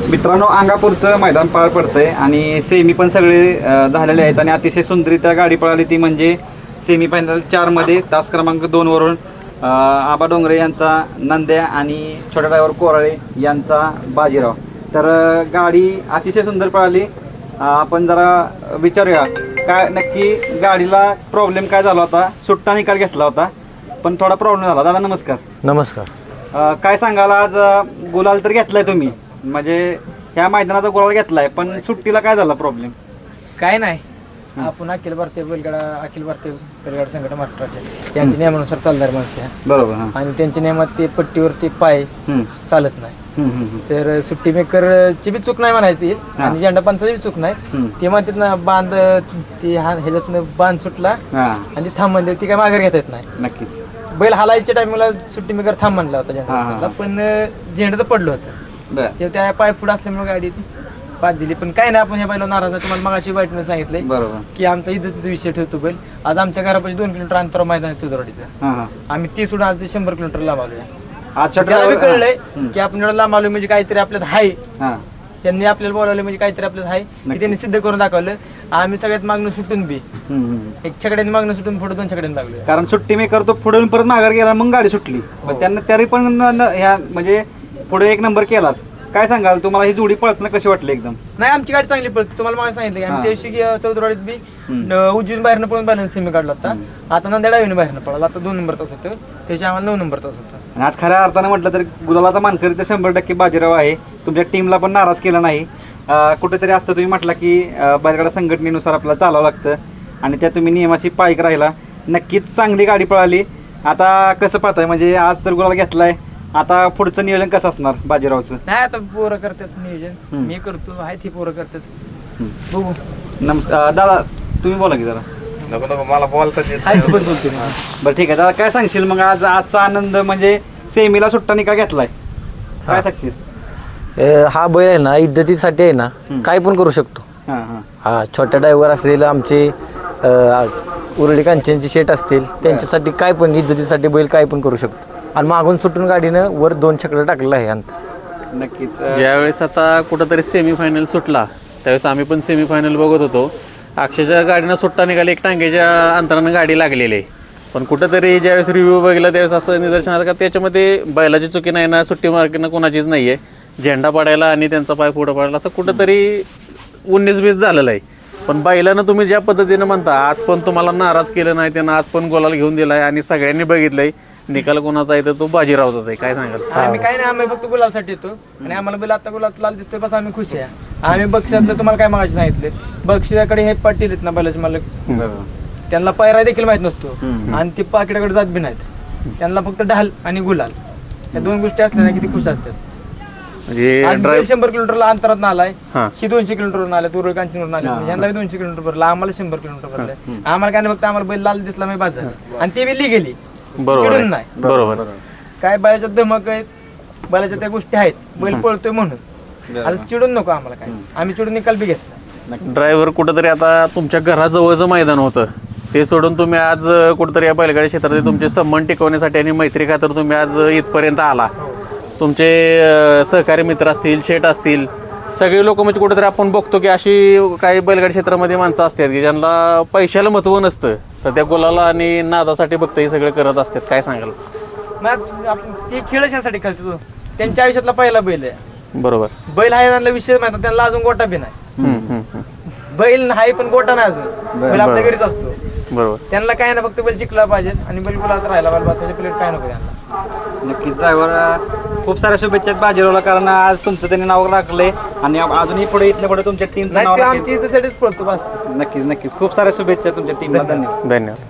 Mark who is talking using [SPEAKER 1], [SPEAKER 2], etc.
[SPEAKER 1] मित्रांनो, अंगापूरचं मैदान पार पडतंय आणि सेमी पण सगळे झालेले आहेत आणि अतिशय सुंदरीत्या गाडी पळाली ती म्हणजे सेमी फायनल 4 मध्ये तास क्रमांक 2 वरून आबा डोंगरे यांचा नंद्या आणि छोटा ड्रायव्हर कोराळे यांचा बाजीराव। तर गाडी अतिशय सुंदर पळाली। आपण जरा विचारूया काय नक्की गाडीला प्रॉब्लेम काय झाला होता। सुट्टा निकाल घेतला होता पण थोडा प्रॉब्लेम झाला। दादा नमस्कार।
[SPEAKER 2] नमस्कार।
[SPEAKER 1] काय सांगाल, आज गुलाल तर घेतलाय तुम्ही, म्हणजे ह्या मैदानाचा गुलाल घेतलाय पण सुट्टीला काय झाला प्रॉब्लेम?
[SPEAKER 3] काय नाही, आपण अखिल भारतीय बैलगाडा संघटना महाराष्ट्राचे त्यांच्या नियमानुसार चालणार माणसं
[SPEAKER 1] बरोबर
[SPEAKER 3] आणि त्यांच्या नियमात ते पट्टीवरती पाय चालत नाही। तर सुट्टी मेकरची बी चूक नाही म्हणायची आणि झेंडा पंचाची बी चूक नाही। ते म्हणतात ना बांध ती ह्याच्यातनं बांध सुटला आणि ती थांब म्हणले ती काय माघार घेता येत नाही।
[SPEAKER 1] नक्कीच
[SPEAKER 3] बैल हालायच्या टायमिंगला सुट्टी मेकर थांब म्हणला होता झेंडा, पण झेंडा तर पडलं होतं ते त्या पाय पुढे असल्यामुळे गाडी ती पाच दिली। पण काय नाही, आपण ह्या बैला नाराज नाही। तुम्हाला मगाशी बाईटने सांगितलंय
[SPEAKER 1] बरोबर की
[SPEAKER 3] आमचा इज्जतीचा विषय ठेवतो बैल। आज आमच्या घरापाशी 2 किलोमीटर अंतर मैदान सुधारवाडीचं, आम्ही ती सोडून आज 100 किलोमीटर लांब आलोय। त्याला कळलंय की आपण एवढं लांब आलोय म्हणजे काहीतरी आपल्यात हाय, त्यांनी आपल्याला बोलावलं म्हणजे काहीतरी आपल्यात हाय, त्यांनी सिद्ध करून दाखवलं। आम्ही सगळ्यात मागणं सुटून बी एक छकड्याने मागणं सुटून पुढे 2 छकड्याने लागलो,
[SPEAKER 1] कारण सुट्टी मेकर तो पुढे परत माघार गेला मग गाडी सुटली। पण त्यांना तरी पण ह्या म्हणजे पुढे 1 नंबर केलाच। काय सांगाल, तुम्हाला ही जोडी पळताना कशी वाटली? एकदम
[SPEAKER 3] नाही, आमची गाडी चांगली पळते। तुम्हाला मला सांगितलं की आम्ही त्या दिवशी चौधरवाडीत बी उजवीन बाहेरनं पळून बॅलन्स सेमी काढला होता। आता नंद्या डावीने बाहेरनं पळाला, आता 2 नंबर तास होतं, त्याच्या आम्हाला 9 नंबर तास होता।
[SPEAKER 1] आणि आज खऱ्या अर्थानं म्हटलं तर गुलालाचा मानकरी तर 100% बाजीराव आहे। तुमच्या टीमला पण नाराज केला नाही। कुठेतरी असतं तुम्ही म्हटलं की बैलगाडा संघटनेनुसार आपल्याला चालावं लागतं आणि त्या तुम्ही नियमाची पायक राहिला। नक्कीच चांगली गाडी पळाली। आता कसं पाहताय, म्हणजे आज तर गुलाल घेतलाय, आता पुढचं नियोजन कसं असणार बाजीरावचं?
[SPEAKER 3] नाही, आता पोरं करतात नियोजन, मी करतो, आहे ती पोरं करतात बघू।
[SPEAKER 1] नमस्कार दादा, तुम्ही बोला की जरा।
[SPEAKER 2] नको मला बोलता येत
[SPEAKER 1] बरं ठीक आहे दादा, काय सांगशील मग आज आजचा आनंद म्हणजे सेमीला सुट्टा निकाल घेतलाय, काय सांगशील?
[SPEAKER 2] हा बैल आहे ना, इज्जतीसाठी आहे ना काय पण करू शकतो। हा छोट्या ड्रायव्हर असेल, आमचे उरळी कांचनचे शेट असतील, त्यांच्यासाठी काय पण इज्जतीसाठी बैल काय पण करू शकतो। आणि मागून सुटून गाडीनं वर 2 छकडं टाकलेलं आहे अंत।
[SPEAKER 1] नक्कीच
[SPEAKER 4] ज्यावेळेस आता कुठंतरी सेमीफायनल सुटला त्यावेळेस आम्ही पण सेमीफायनल बघत होतो। अक्षरशः गाडीनं सुट्टा निघाली, 1 टांग्याच्या अंतरानं गाडी लागलेली आहे। पण कुठंतरी ज्यावेळेस रिव्ह्यू बघितला त्यावेळेस असं निदर्शन आलं का त्याच्यामध्ये बैलाची चुकी नाही ना, सुट्टी मार्केटनं कोणाचीच नाही आहे। झेंडा पडायला आणि त्यांचा पाय पुढं पडायला असं कुठंतरी 19-20 झालेलं आहे। पण बैलानं तुम्ही ज्या पद्धतीनं म्हणता, आज पण तुम्हाला नाराज केलं नाही त्यानं, आज पण गोलाल घेऊन दिलाय आणि सगळ्यांनी बघितलंय निकाल कोणाचा आहे तर तो बाजीरावचाच आहे। काय सांगाल?
[SPEAKER 3] आम्ही काय नाही, आम्ही फक्त गुलालसाठी येतो आणि आम्हाला बैल आता गुलाल लाल दिसतोय बस आम्ही खुश आहे। आम्ही बक्षिसातलं तुम्हाला काय मागायचे सांगितले, बक्षिसाकडे हे पाटील आहेत ना बैलाचे मालक, त्यांना पायरा देखील माहित नसतो आणि ती पाकिटाकडे जात बी नाहीत। त्यांना फक्त ढाल आणि गुलाल या 2 गोष्टी असल्या ना किती खुश असतात।
[SPEAKER 4] म्हणजे
[SPEAKER 3] 100 किलोमीटरला अंतरात आलाय, ही 200 किलोमीटरवरून आले, तुरळ कांचनवरून आले, ह्यांना 200 किलोमीटर भरला, आम्हाला 100 किलोमीटर भरले। आम्हाला काय नाही, फक्त आम्हाला बैल लाल दिसला नाही बाजार आणि ते बी गेली
[SPEAKER 4] बरोबर
[SPEAKER 3] नाही।
[SPEAKER 4] बरोबर
[SPEAKER 3] काय बैलाच्या धमक आहेत, बैलाच्या त्या गोष्टी आहेत, बैल पळतोय म्हणून आता चिडून नको आम्हाला, काय आम्ही चिडून निकाल बी घेतला।
[SPEAKER 4] ड्रायव्हर कुठंतरी आता तुमच्या घराजवळचं मैदान होतं ते सोडून तुम्ही आज कुठंतरी या बैलगाडी क्षेत्रात तुमचे संबंध टिकवण्यासाठी आणि मैत्री खातर तुम्ही आज इथपर्यंत आला। तुमचे सहकारी मित्र असतील, शेट असतील, सगळे लोक म्हणजे कुठेतरी आपण बघतो की अशी काही बैलगाडी क्षेत्रामध्ये माणसं असतात की ज्यांना पैशाला महत्त्व नसतं, तर त्या गुलाला आणि नादासाठी बघतं हे सगळं करत असतात। काय सांगाल?
[SPEAKER 3] आपण ती खेळच यासाठी खेळतो, त्यांच्या आयुष्यातला पहिला बैल आहे।
[SPEAKER 4] बरोबर,
[SPEAKER 3] बैल हा त्यांना विषय माहिती, त्यांना अजून गोटा बी नाही। बैल आहे पण गोटा नाही अजून, बैल आपल्या घरीच असतो।
[SPEAKER 4] बरोबर,
[SPEAKER 3] त्यांना काय ना फक्त बैल जिंकला पाहिजे आणि बैल गुलाल राहायला पाहिजे, बसायचे प्लेट काय नको त्यांना।
[SPEAKER 1] नक्कीच ड्रायव्हर खूप साऱ्या शुभेच्छा बाजीरावला, कारण आज तुमचं त्यांनी नाव राखलंय आणि अजूनही पुढे इथल्या पुढे तुमच्या टीमचं नाव
[SPEAKER 3] आमची इथेसाठीच पळतो बस।
[SPEAKER 1] नक्कीच खूप साऱ्या शुभेच्छा तुमच्या टीमला। धन्यवाद.
[SPEAKER 4] धन्यवाद.